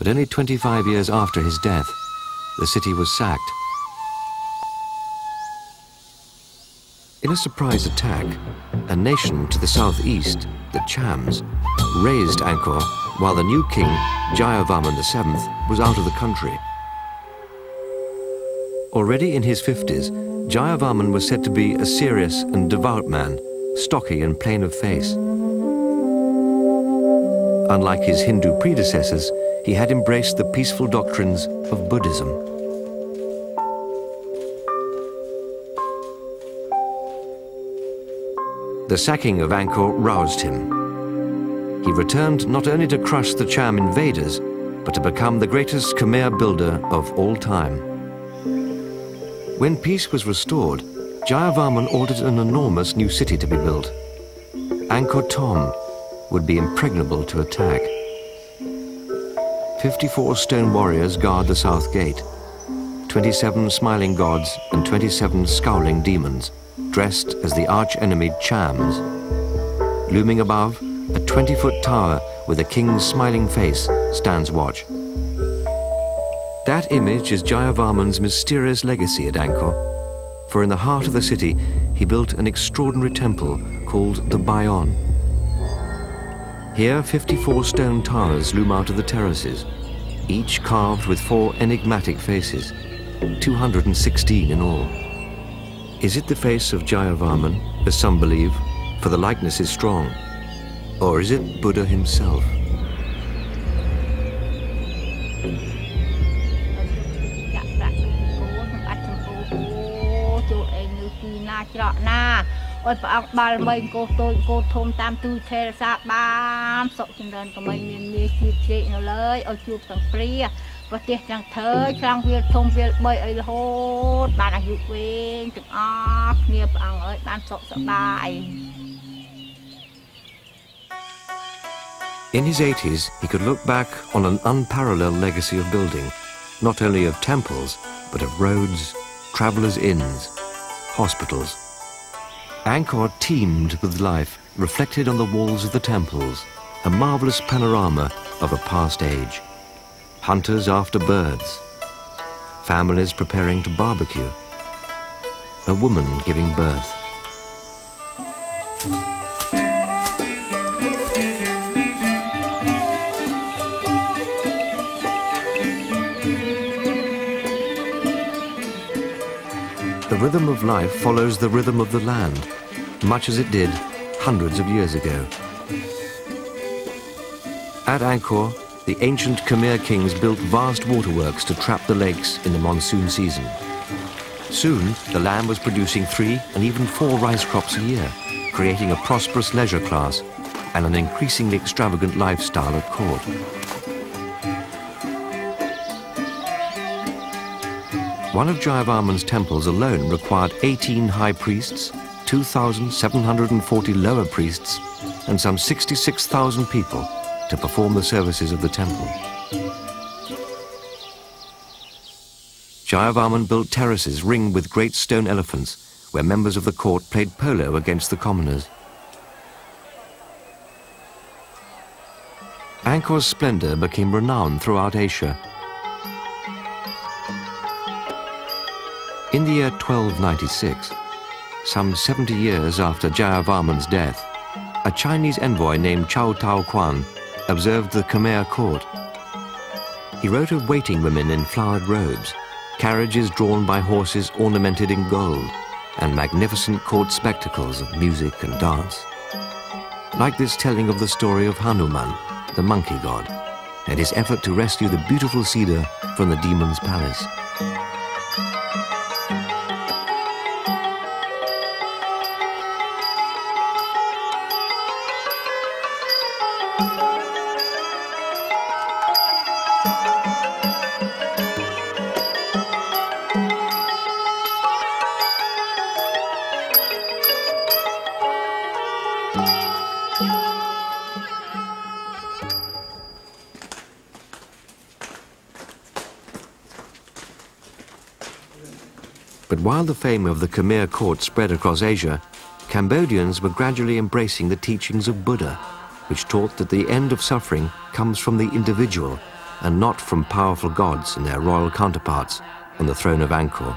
but only 25 years after his death, the city was sacked. In a surprise attack, a nation to the southeast, the Chams, razed Angkor while the new king, Jayavarman VII, was out of the country. Already in his 50s, Jayavarman was said to be a serious and devout man, stocky and plain of face. Unlike his Hindu predecessors, he had embraced the peaceful doctrines of Buddhism. The sacking of Angkor roused him. He returned not only to crush the Cham invaders, but to become the greatest Khmer builder of all time. When peace was restored, Jayavarman ordered an enormous new city to be built. Angkor Thom would be impregnable to attack. 54 stone warriors guard the south gate, 27 smiling gods and 27 scowling demons, dressed as the arch-enemy Chams. Looming above, a 20-foot tower with a king's smiling face stands watch. That image is Jayavarman's mysterious legacy at Angkor, for in the heart of the city he built an extraordinary temple called the Bayon. Here 54 stone towers loom out of the terraces, each carved with 4 enigmatic faces, 216 in all. Is it the face of Jayavarman, as some believe, for the likeness is strong? Or is it Buddha himself? In his 80s, he could look back on an unparalleled legacy of building, not only of temples, but of roads, travelers' inns, hospitals. Angkor teemed with life, reflected on the walls of the temples, a marvelous panorama of a past age. Hunters after birds, families preparing to barbecue, a woman giving birth. The rhythm of life follows the rhythm of the land, much as it did hundreds of years ago. At Angkor, the ancient Khmer kings built vast waterworks to trap the lakes in the monsoon season. Soon, the land was producing 3 and even 4 rice crops a year, creating a prosperous leisure class and an increasingly extravagant lifestyle at court. One of Jayavarman's temples alone required 18 high priests, 2,740 lower priests, and some 66,000 people to perform the services of the temple. Jayavarman built terraces ringed with great stone elephants, where members of the court played polo against the commoners. Angkor's splendor became renowned throughout Asia. In the year 1296, some 70 years after Jayavarman's death, a Chinese envoy named Chow Tao Quan observed the Khmer court. He wrote of waiting women in flowered robes, carriages drawn by horses ornamented in gold, and magnificent court spectacles of music and dance. Like this telling of the story of Hanuman, the monkey god, and his effort to rescue the beautiful cedar from the demon's palace. But while the fame of the Khmer court spread across Asia, Cambodians were gradually embracing the teachings of Buddha, which taught that the end of suffering comes from the individual and not from powerful gods and their royal counterparts on the throne of Angkor.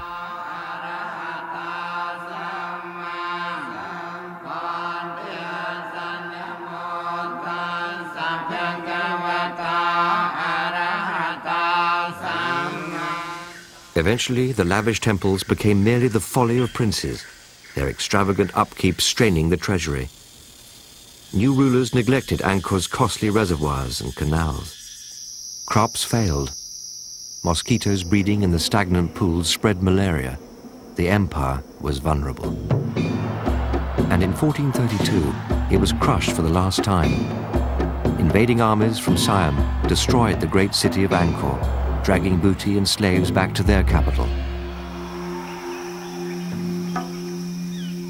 Eventually, the lavish temples became merely the folly of princes, their extravagant upkeep straining the treasury. New rulers neglected Angkor's costly reservoirs and canals. Crops failed. Mosquitoes breeding in the stagnant pools spread malaria. The empire was vulnerable. And in 1432, it was crushed for the last time. Invading armies from Siam destroyed the great city of Angkor, dragging booty and slaves back to their capital.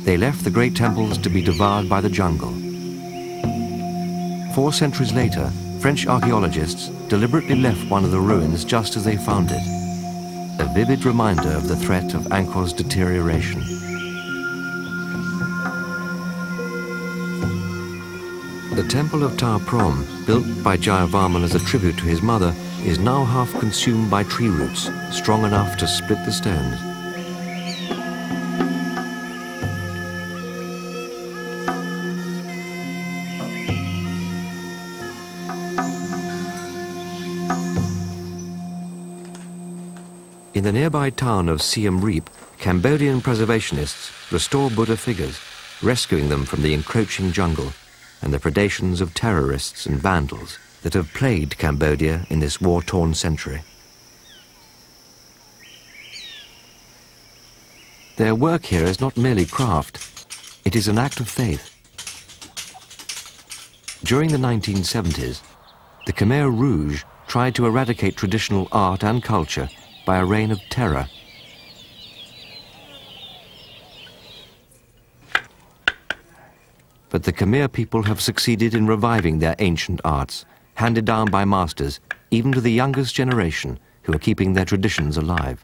They left the great temples to be devoured by the jungle. 4 centuries later, French archaeologists deliberately left one of the ruins just as they found it, a vivid reminder of the threat of Angkor's deterioration. The temple of Ta Prohm, built by Jayavarman as a tribute to his mother, is now half consumed by tree roots, strong enough to split the stones. In the nearby town of Siem Reap, Cambodian preservationists restore Buddha figures, rescuing them from the encroaching jungle and the predations of terrorists and vandals that have plagued Cambodia in this war-torn century. Their work here is not merely craft, it is an act of faith. During the 1970s, the Khmer Rouge tried to eradicate traditional art and culture by a reign of terror. But the Khmer people have succeeded in reviving their ancient arts, handed down by masters, even to the youngest generation who are keeping their traditions alive.